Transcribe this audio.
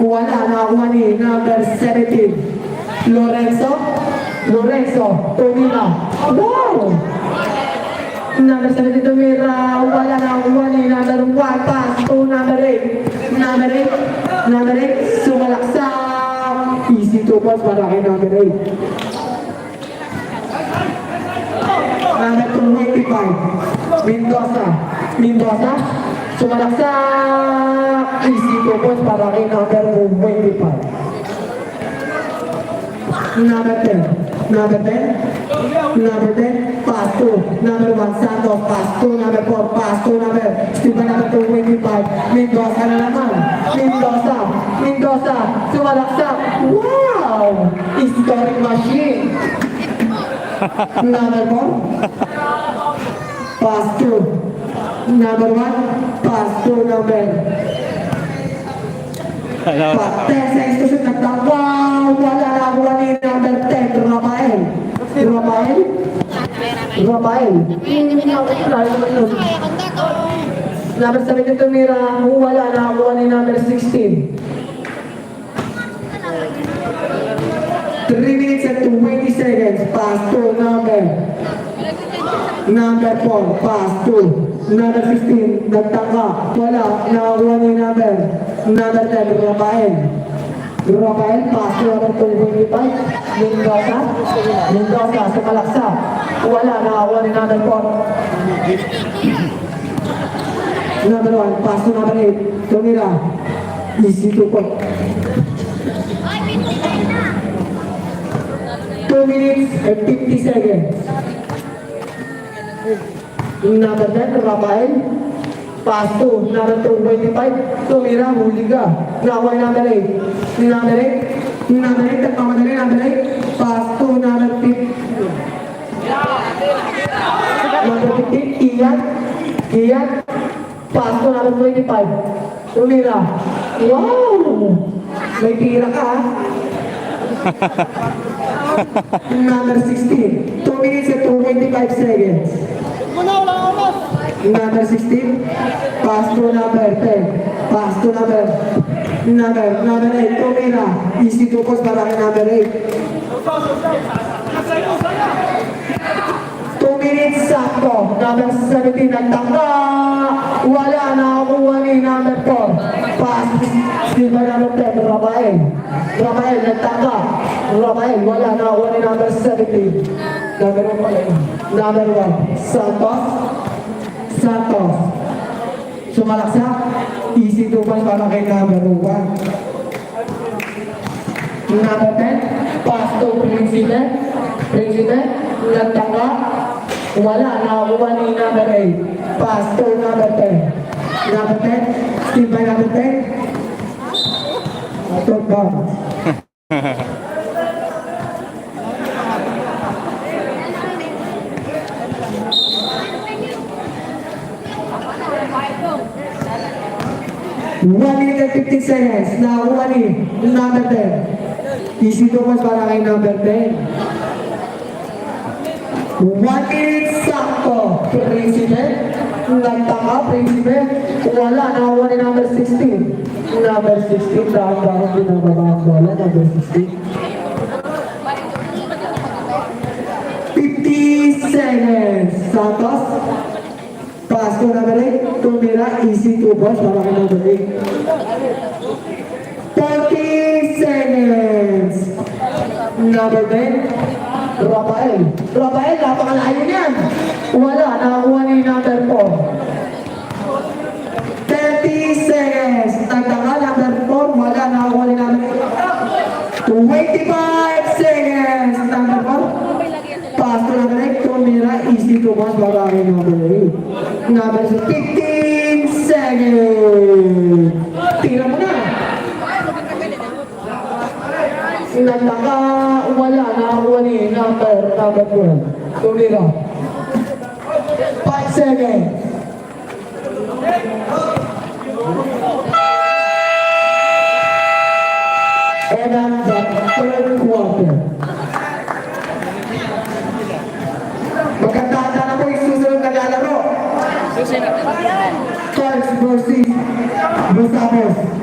Wala, nakakuha ni number 17. Lorenzo, tumira. Wow! Number 17 tumira. Wala, nakakuha ni number 1. Pass to number 8. Number 8, sumalaksak. Easy to pass para kay number 8. Number 25. Mendoza, sumalaksak. Easy to pass para kay number 25. Number 10, pass to number 1, Santos, pass to number 4, pass to number, Steven number 25, Mendoza na naman, Mendoza, sumalaksak, wow! Historic machine! Number 4, pass to number 1, pass to number 10 seconds to shoot, wow! Wala na ako ni number 10, Rafael. Number 17 tumira, wala na ako ni number 16. 3 minutes and 20 seconds, pass to number 4, pass to number 15, nagtaka, wala, nakakuha ni number 10, Rafael, pass to number 25, Mendoza, sumalaksak, wala, nakakuha ni number 4. Number 1, pass to number 8, tumira, easy to put. 2 minutes and 50 seconds. Number 10, Rafael. Pass to number 25. Tumira, huli ka. Naway number 8. Number 8, nagmamadali, number 8. Pass to number 15. Number 15, Ian. Pass to number 25. Tumira. Wow! May tira ka, ha? Number 16, 2 minutes and 25 seconds. Number 16, pass to number 10. Pass to number 8, tumira. Easy to post para kay number 8. 2 minutes sakto. Number 17, nagtaka. Wala, nakakuha ni number 4. Pass, Steven number 10, Rafael, nagtaka. Rafael, wala, nakakuha ni number 17. Number 1, Santos. Sumalaksak. Easy to pass para kay number 1. Number 10, pass to Principe. Nagtaka. Wala, nakakuha ni number 8. Pass to number 10. Number 10, Steven number 10. Top down. One minute and 15 seconds. Nakakuha ni number 10. Easy to pass para kay number 10. 1 minute sakto. Principe. Nagtaka, Principe. Wala, nakakuha ni number 16. Number 16, dahan-dahan din ang babang bola. Number 16. 50 seconds. Santos. Pass to number 8. Tumira, easy to pass para kay number 8. 40 seconds. Number 10. Rafael, napakalayo niyan. Wala, nakakuha ni number 4. 30 seconds. Nagtaka, number 4. Wala, nakakuha ni number 25 seconds. Number 4. Pass to number 8. Tumira, easy to pass para kay number 8. Number 15 seconds. Tira mo na. Nagtaka, wala, nakakuha ni number 4. Tumira. 5 seconds. And I'm the third quarter. Magkatanda na po yung susunod na lalaro. Charles versus Rosamos.